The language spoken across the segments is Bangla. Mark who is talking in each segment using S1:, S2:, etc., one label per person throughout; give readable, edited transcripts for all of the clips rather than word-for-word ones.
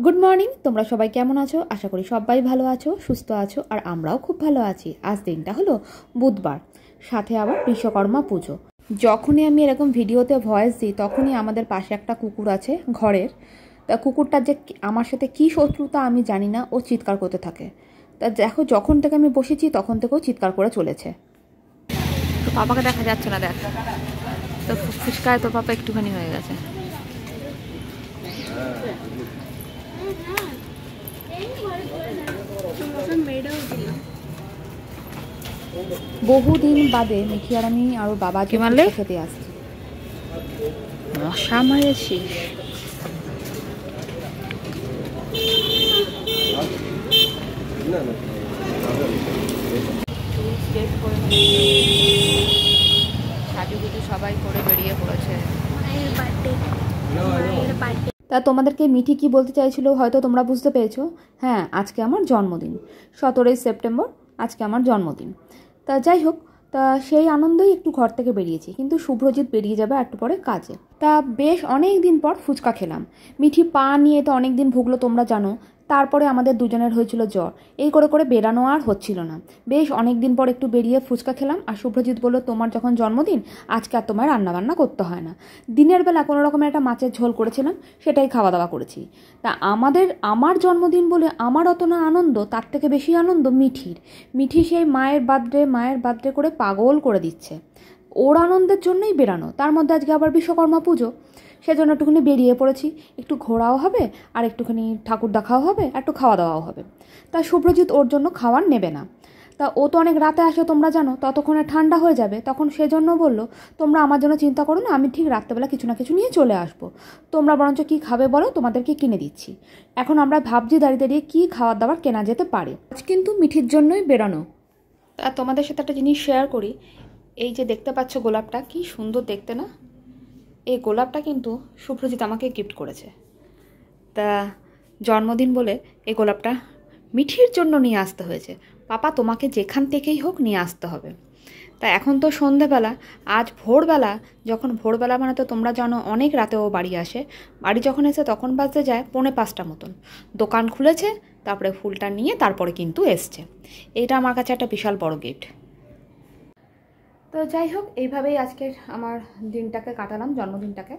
S1: গুড মর্নিং, তোমরা সবাই কেমন আছো? আশা করি সবাই ভালো আছো, সুস্থ আছো, আর আমরাও খুব ভালো আছি। আজ দিনটা হলো বুধবার, সাথে আবার বিশ্বকর্মা পুজো। যখনই আমি এরকম ভিডিওতে ভয়েস দিই তখনই আমাদের পাশে একটা কুকুর আছে ঘরের। তা কুকুরটা যে আমার সাথে কী শত্রুতা আমি জানি না, ও চিৎকার করতে থাকে। তা দেখো, যখন থেকে আমি বসেছি তখন থেকেও চিৎকার করে চলেছে। তো পাপাকে দেখা যাচ্ছে না, দেখ তো ফুচকায় তো পাপা একটুখানি হয়ে গেছে। বহুদিন বাদে মিঠি আর আমি আর বাবাকে খেতে আসছি। মশা মারেছিস? সাজুগুজু সবাই করে বেরিয়ে পড়েছে। তা তোমাদেরকে মিঠি কি বলতে চাইছিল হয়তো তোমরা বুঝতে পেরেছো। হ্যাঁ, আজকে আমার জন্মদিন, 17ই সেপ্টেম্বর আজকে আমার জন্মদিন। তা যাই হোক, তা সেই আনন্দেই একটু ঘর থেকে বেরিয়েছি, কিন্তু শুভ্রজিৎ বেরিয়ে যাবে একটু পরে কাজে। তা বেশ অনেক দিন পর ফুচকা খেলাম। মিঠি পা নিয়ে তো অনেক দিন ভুগলো, তোমরা জানো। তারপরে আমাদের দুজনের হয়েছিল জ্বর, এই করে করে বেরানো আর হচ্ছিল না। বেশ অনেক দিন পর একটু বেরিয়ে ফুচকা খেলাম, আর শুভ্রজিৎ বললো তোমার যখন জন্মদিন আজকে আর তোমার রান্নাবান্না করতে হয় না। দিনের বেলা কোনো রকমের একটা মাছের ঝোল করেছিলাম, সেটাই খাওয়া দাওয়া করেছি। তা আমার জন্মদিন বলে আমার অত না আনন্দ, তার থেকে বেশি আনন্দ মিঠির। মিঠি সেই মায়ের বার্থডে করে পাগল করে দিচ্ছে। ওর আনন্দের জন্যই বেরানো, তার মধ্যে আজকে আবার বিশ্বকর্মা পুজো, সেজন্য একটুখানি বেরিয়ে পড়েছি। একটু ঘোরাও হবে, আর একটুখানি ঠাকুর দেখাও হবে, একটু খাওয়া দাওয়াও হবে। তা শুভ্রজিৎ ওর জন্য খাওয়ার নেবে না। তা ও তো অনেক রাতে আসে, তোমরা জানো, ততক্ষণে ঠান্ডা হয়ে যাবে। তখন সেজন্য বললো তোমরা আমার জন্য চিন্তা করো না, আমি ঠিক রাত্রেবেলা কিছু না কিছু নিয়ে চলে আসবো। তোমরা বরঞ্চ কী খাবে বলো, তোমাদেরকে কিনে দিচ্ছি। এখন আমরা ভাবছি দাঁড়িয়ে দাঁড়িয়ে কী খাবার দাবার কেনা যেতে পারে। আজ কিন্তু মিঠির জন্যই বেরানো। তা তোমাদের সাথে একটা জিনিস শেয়ার করি। এই যে দেখতে পাচ্ছ গোলাপটা, কি সুন্দর দেখতে না? এই গোলাপটা কিন্তু শুভ্রজিৎ আমাকে গিফট করেছে। তা জন্মদিন বলে এই গোলাপটা মিঠির জন্য নিয়ে আসতে হয়েছে। পাপা, তোমাকে যেখান থেকেই হোক নিয়ে আসতে হবে। তা এখন তো সন্ধেবেলা, আজ ভোরবেলা, যখন ভোরবেলা মানে তো তোমরা জানো অনেক রাতে ও বাড়ি আসে। বাড়ি যখন এসে তখন বাজতে যায় 4:45 মতন। দোকান খুলেছে, তারপরে ফুলটা নিয়ে তারপরে কিন্তু এসছে। এটা আমার কাছে একটা বিশাল বড় গিফট। তো যাই হোক, এইভাবেই আজকে আমার দিনটাকে কাটালাম, জন্মদিনটাকে।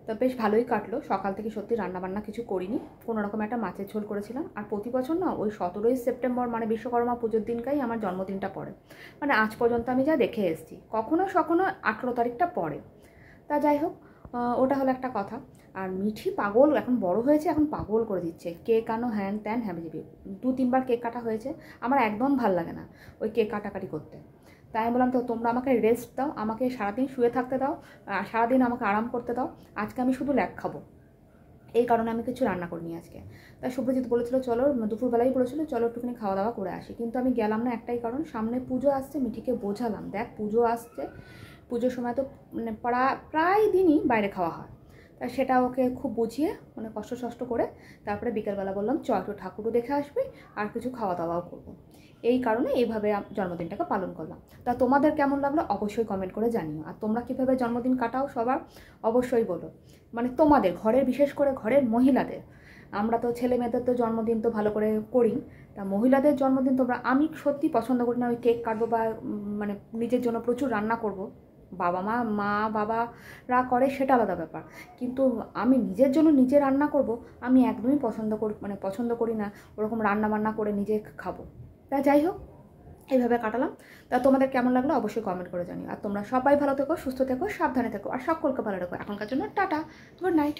S1: তো বেশ ভালোই কাটলো। সকাল থেকে সত্যি রান্নাবান্না কিছু করিনি, কোনো রকম একটা মাছের ঝোল করেছিলাম। আর প্রতি বছর না ওই 17ই সেপ্টেম্বর মানে বিশ্বকর্মা পুজোর দিনটাই আমার জন্মদিনটা পড়ে। মানে আজ পর্যন্ত আমি যা দেখে এসেছি, কখনো 18 তারিখটা পড়ে। তা যাই হোক, ওটা হলো একটা কথা। আর মিঠি পাগল, এখন বড় হয়েছে, এখন পাগল করে দিচ্ছে। কেক আনো, হ্যান ত্যান হ্যাবিজিবি। 2-3 বার কেক কাটা হয়েছে, আমার একদম ভাল লাগে না ওই কেক কাটাকাটি করতে। তাই আমি বললাম তো তোমরা আমাকে রেস্ট দাও, আমাকে সারাদিন শুয়ে থাকতে দাও, সারাদিন আমাকে আরাম করতে দাও। আজকে আমি শুধু ল্যাক খাবো, এই কারণে আমি কিছু রান্না করিনি আজকে। তাই শুভ্রজিৎ বলেছিল চলো, দুপুরবেলাই বলেছিল চলো একটুখানি খাওয়া দাওয়া করে আসি, কিন্তু আমি গেলাম না একটাই কারণ, সামনে পুজো আসছে। মিঠিকে বোঝালাম, দেখ পুজো আসছে, পুজোর সময় তো মানে প্রায় দিনই বাইরে খাওয়া হয়। তা সেটা ওকে খুব বুঝিয়ে মানে কষ্ট করে তারপরে বিকেলবেলা বললাম চ একটু ঠাকুরও দেখে আসবে আর কিছু খাওয়া দাওয়াও করবো। এই কারণে এইভাবে জন্মদিনটাকে পালন করলাম। তা তোমাদের কেমন লাগলো অবশ্যই কমেন্ট করে জানিও। আর তোমরা কীভাবে জন্মদিন কাটাও সবার অবশ্যই বলো, মানে তোমাদের ঘরের, বিশেষ করে ঘরের মহিলাদের। আমরা তো ছেলে মেয়েদের তো জন্মদিন তো ভালো করে করি, তা মহিলাদের জন্মদিন তোমরা, আমি সত্যি পছন্দ করি না ওই কেক কাটবো বা মানে নিজের জন্য প্রচুর রান্না করব। মা বাবারা করে সেটা আলাদা ব্যাপার, কিন্তু আমি নিজের জন্য নিজে রান্না করব, আমি একদমই পছন্দ করি না ওরকম রান্না বান্না করে নিজে খাবো। তা যাই হোক, এইভাবে কাটালাম। তা তোমাদের কেমন লাগলো অবশ্যই কমেন্ট করে জানিও। আর তোমরা সবাই ভালো থেকো, সুস্থ থেকো, সাবধানে থেকো, আর সকলকে ভালো রেখো। এখনকার জন্য টাটা, গুড নাইট।